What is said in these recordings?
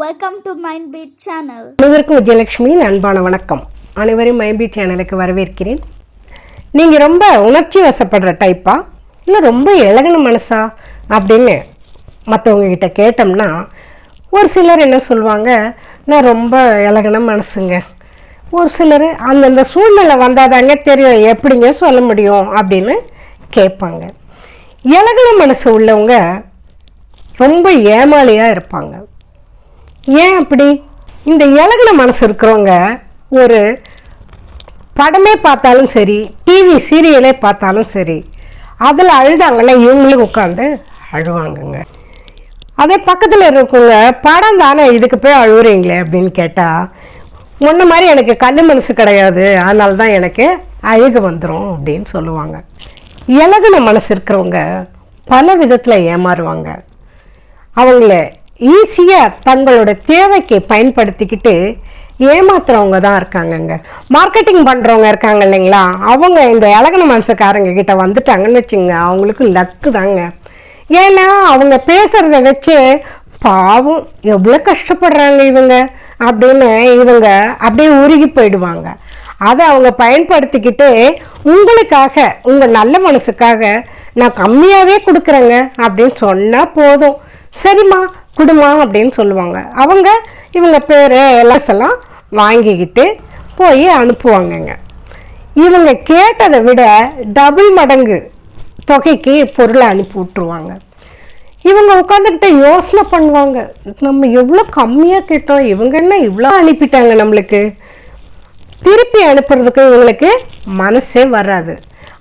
Welcome to Mindbeat channel. அனைவருக்கும் விஜயலட்சுமி அன்பான வணக்கம். அனைவரும் மைண்ட்பீட் சேனலுக்கு வரவேற்கிறேன். நீங்கள் ரொம்ப உணர்ச்சி வசப்படுற டைப்பா இல்லை ரொம்ப இலகுன மனசா அப்படின்னு மற்றவங்க கிட்ட கேட்டோம்னா ஒரு சிலர் என்ன சொல்லுவாங்க, நான் ரொம்ப இலகுன மனசுங்க. ஒரு சிலர் அந்தந்த சூழ்நிலை வந்தாதாங்க தெரியும் எப்படிங்க சொல்ல முடியும் அப்படின்னு கேட்பாங்க. இலகுன மனசு உள்ளவங்க ரொம்ப ஏமாளியாக இருப்பாங்க. ஏன் அப்படி? இந்த இலகுன மனசு இருக்கிறவங்க ஒரு படமே பார்த்தாலும் சரி, டிவி சீரியலே பார்த்தாலும் சரி, அதில் அழுதாங்கன்னா இவங்களும் உட்காந்து அழுவாங்கங்க. அதே பக்கத்தில் இருக்கவங்க படம் தானே இதுக்கு போய் அழுகுறீங்களே அப்படின்னு கேட்டால், முன்ன மாதிரி எனக்கு கல் மனசு கிடையாது, அதனால தான் எனக்கு அழுக வந்துடும் அப்படின்னு சொல்லுவாங்க. இலகுன மனசு இருக்கிறவங்க பல விதத்தில் ஏமாறுவாங்க. அவங்கள ஈஸியாக தங்களோட தேவைக்கு பயன்படுத்திக்கிட்டு ஏமாத்துறவங்க தான் இருக்காங்கங்க. மார்க்கெட்டிங் பண்ணுறவங்க இருக்காங்க இல்லைங்களா, அவங்க இந்த இலகுன மனசுக்காரங்க கிட்ட வந்துட்டாங்கன்னு வச்சுங்க, அவங்களுக்கு லக்கு தாங்க. ஏன்னா அவங்க பேசுகிறத வச்சு பாவம் எவ்வளோ கஷ்டப்படுறாங்க இவங்க அப்படின்னு இவங்க அப்படியே உருகி போயிடுவாங்க. அதை அவங்க பயன்படுத்திக்கிட்டு உங்களுக்காக, உங்கள் நல்ல மனசுக்காக நான் கம்மியாகவே கொடுக்குறேங்க அப்படின்னு சொன்னால் போதும், சரிம்மா குடுமா அப்படின்னு சொல்லுவாங்க. அவங்க இவங்க பேர் எல்லாம் வாங்கிக்கிட்டு போய் அனுப்புவாங்கங்க. இவங்க கேட்டதை விட டபுள் மடங்கு தொகைக்கு பொருளை அனுப்பி விட்டுருவாங்க. இவங்க உட்காந்துக்கிட்ட யோசனை பண்ணுவாங்க, நம்ம எவ்வளோ கம்மியாக கேட்டோம், இவங்க என்ன இவ்வளோ அனுப்பிட்டாங்க நம்மளுக்கு. திருப்பி அனுப்புறதுக்கு இவங்களுக்கு மனசே வராது.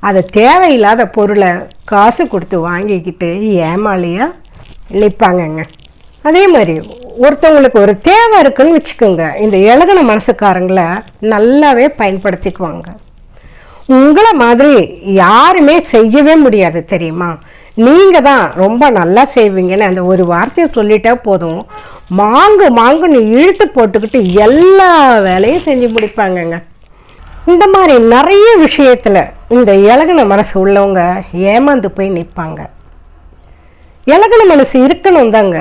அது தேவையில்லாத பொருளை காசு கொடுத்து வாங்கிக்கிட்டு ஏமாளியாக நிற்பாங்கங்க. அதே மாதிரி ஒருத்தவங்களுக்கு ஒரு தேவை இருக்குன்னு வச்சுக்கோங்க, இந்த இலகுன மனசுக்காரங்களை நல்லாவே பயன்படுத்திக்குவாங்க. உங்களை மாதிரி யாருமே செய்யவே முடியாது தெரியுமா. நீங்கள் தான் ரொம்ப நல்லா செய்வீங்கன்னு அந்த ஒரு வார்த்தையை சொல்லிட்டா போதும், மாங்குன்னு இழுத்து போட்டுக்கிட்டு எல்லா வேலையும் செஞ்சு முடிப்பாங்கங்க. இந்த மாதிரி நிறைய விஷயத்தில் இந்த இலகுன மனசு உள்ளவங்க ஏமாந்து போய் நிற்பாங்க. இலகுன மனசு இருக்கணும் தாங்க,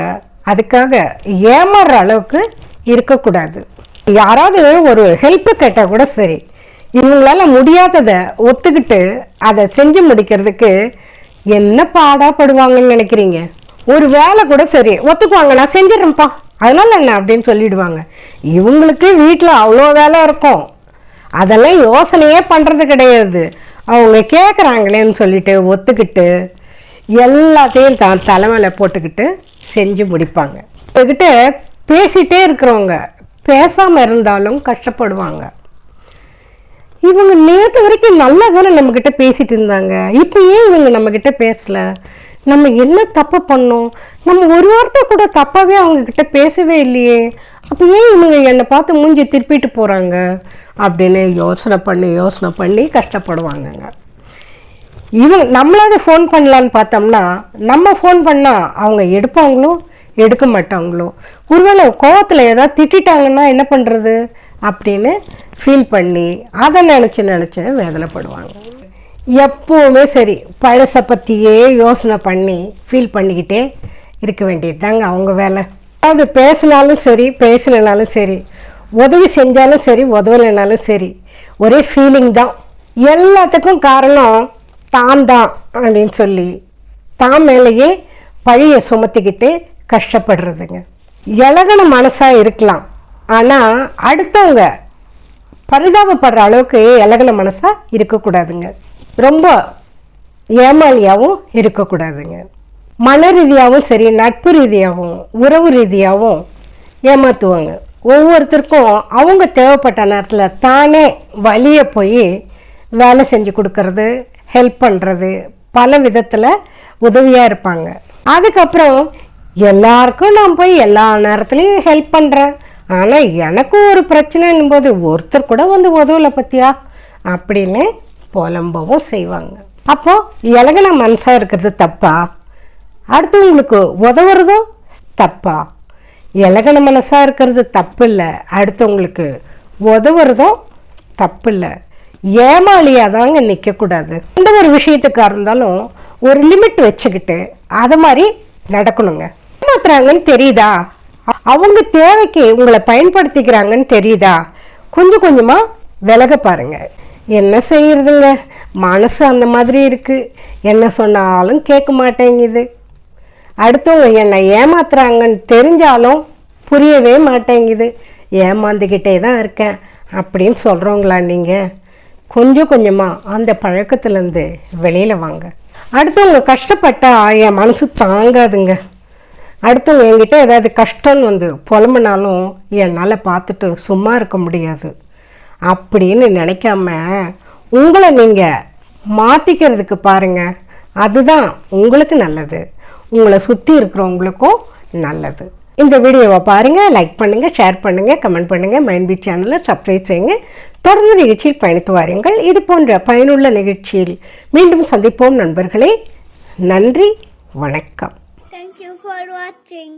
அதுக்காக ஏமாறுற அளவுக்கு இருக்கக்கூடாது. யாராவது ஒரு ஹெல்ப்பு கேட்டால் கூட சரி, இவங்களால முடியாததை ஒத்துக்கிட்டு அதை செஞ்சு முடிக்கிறதுக்கு என்ன பாடாப்படுவாங்கன்னு நினைக்கிறீங்க? ஒரு வேலை கூட சரி ஒத்துக்குவாங்க, நான் செஞ்சிடறேன்ப்பா அதனால என்ன அப்படின்னு சொல்லிடுவாங்க. இவங்களுக்கு வீட்டில் அவ்வளோ வேலை இருக்கும், அதெல்லாம் யோசனையே பண்ணுறது கிடையாது. அவங்க கேட்குறாங்களேன்னு சொல்லிட்டு ஒத்துக்கிட்டு எல்லாத்தையும் தான் தலைமையில போட்டுக்கிட்டு செஞ்சு முடிப்பாங்க. இவங்கிட்ட பேசிகிட்டே இருக்கிறவங்க பேசாமல் இருந்தாலும் கஷ்டப்படுவாங்க. இவங்க நேற்று வரைக்கும் நல்லா தானே நம்மக்கிட்ட பேசிகிட்டு இருந்தாங்க, இப்போ ஏன் இவங்க நம்மக்கிட்ட பேசலை, நம்ம என்ன தப்பு பண்ணோம், நம்ம ஒரு வார்த்தை கூட தப்பாகவே அவங்கக்கிட்ட பேசவே இல்லையே, அப்போ ஏன் இவங்க என்னை பார்த்து மூஞ்சி திருப்பிட்டு போகிறாங்க அப்படின்னு யோசனை பண்ணி கஷ்டப்படுவாங்கங்க. இவங்க நம்மளாவது ஃபோன் பண்ணலான்னு பார்த்தோம்னா, நம்ம ஃபோன் பண்ணால் அவங்க எடுப்பாங்களோ எடுக்க மாட்டாங்களோ, ஒருவேளை கோவத்தில் ஏதாவது திட்டாங்கன்னா என்ன பண்ணுறது அப்படின்னு ஃபீல் பண்ணி அதை நினச்சி வேதனைப்படுவாங்க. எப்போவுமே சரி பழசை பற்றியே யோசனை பண்ணி ஃபீல் பண்ணிக்கிட்டே இருக்க வேண்டியது தாங்க அவங்க வேலை. அதாவது பேசினாலும் சரி பேசலைனாலும் சரி, உதவி செஞ்சாலும் சரி உதவலைனாலும் சரி, ஒரே ஃபீலிங் தான். எல்லாத்துக்கும் காரணம் தான் அப்படின்னு சொல்லி தான் மேலேயே பழியை சுமத்திக்கிட்டு கஷ்டப்படுறதுங்க. இலகுன மனசாக இருக்கலாம், ஆனால் அடுத்தவங்க பரிதாபப்படுற அளவுக்கு இலகுன மனசாக இருக்கக்கூடாதுங்க. ரொம்ப ஏமாளியாகவும் இருக்கக்கூடாதுங்க. மன ரீதியாகவும் சரி நட்பு ரீதியாகவும் உறவு ரீதியாகவும் ஏமாற்றுவாங்க. ஒவ்வொருத்தருக்கும் அவங்க தேவைப்பட்ட நேரத்தில் தானே வழிய போய் வேலை செஞ்சு கொடுக்கறது, ஹெல்ப் பண்ணுறது, பல விதத்தில் உதவியாக இருப்பாங்க. அதுக்கப்புறம் எல்லாருக்கும் நான் போய் எல்லா நேரத்துலையும் ஹெல்ப் பண்ணுறேன், ஆனால் எனக்கும் ஒரு பிரச்சனைன்னும் போது ஒருத்தர் கூட வந்து உதவலை பற்றியா அப்படின்னு புலம்பவும் செய்வாங்க. அப்போது இலகுன மனசாக இருக்கிறது தப்பா, அடுத்தவங்களுக்கு உதவுறதும் தப்பா? இலகுன மனசாக இருக்கிறது தப்பு இல்லை, அடுத்தவங்களுக்கு உதவுறதும் தப்பு இல்லை. ஏமாளியாக தாங்க நிற்கக்கூடாது. எந்த ஒரு விஷயத்துக்காக இருந்தாலும் ஒரு லிமிட் வச்சுக்கிட்டு அதை மாதிரி நடக்கணுங்க. ஏமாத்துறாங்கன்னு தெரியுதா, அவங்க தேவைக்கு உங்களை பயன்படுத்திக்கிறாங்கன்னு தெரியுதா? கொஞ்சம் கொஞ்சமாக விலக பாருங்க. என்ன செய்யறதுங்க, மனசு அந்த மாதிரி இருக்கு. என்ன சொன்னாலும் கேட்க மாட்டேங்குது. அடுத்தவங்க என்னை ஏமாத்துறாங்கன்னு தெரிஞ்சாலும் புரியவே மாட்டேங்குது. ஏமாந்துக்கிட்டே தான் இருக்கேன் அப்படின்னு சொல்கிறவங்களா நீங்கள்? கொஞ்சம் கொஞ்சமாக அந்த பழக்கத்துலேருந்து வெளியில் வாங்க. அடுத்தவங்க கஷ்டப்பட்டா என் மனசு தாங்காதுங்க. அடுத்தவங்க என்கிட்ட ஏதாவது கஷ்டம்னு வந்து புலம்புனாலும் என்னால் பார்த்துட்டு சும்மா இருக்க முடியாது அப்படின்னு நினைக்காம உங்களை நீங்கள் மாற்றிக்கிறதுக்கு பாருங்கள். அதுதான் உங்களுக்கு நல்லது, உங்களை சுற்றி இருக்கிறவங்களுக்கும் நல்லது. இந்த வீடியோவை பாருங்கள், லைக் பண்ணுங்கள், ஷேர் பண்ணுங்கள், கமெண்ட் பண்ணுங்கள். மைண்ட்பீட் சேனலை சப்ஸ்கிரைப் செய்யுங்க. தொடர்ந்து நிகழ்ச்சியில் பயணித்து வாருங்கள். இது போன்ற பயனுள்ள நிகழ்ச்சியில் மீண்டும் சந்திப்போம் நண்பர்களே. நன்றி, வணக்கம். Thank you for watching.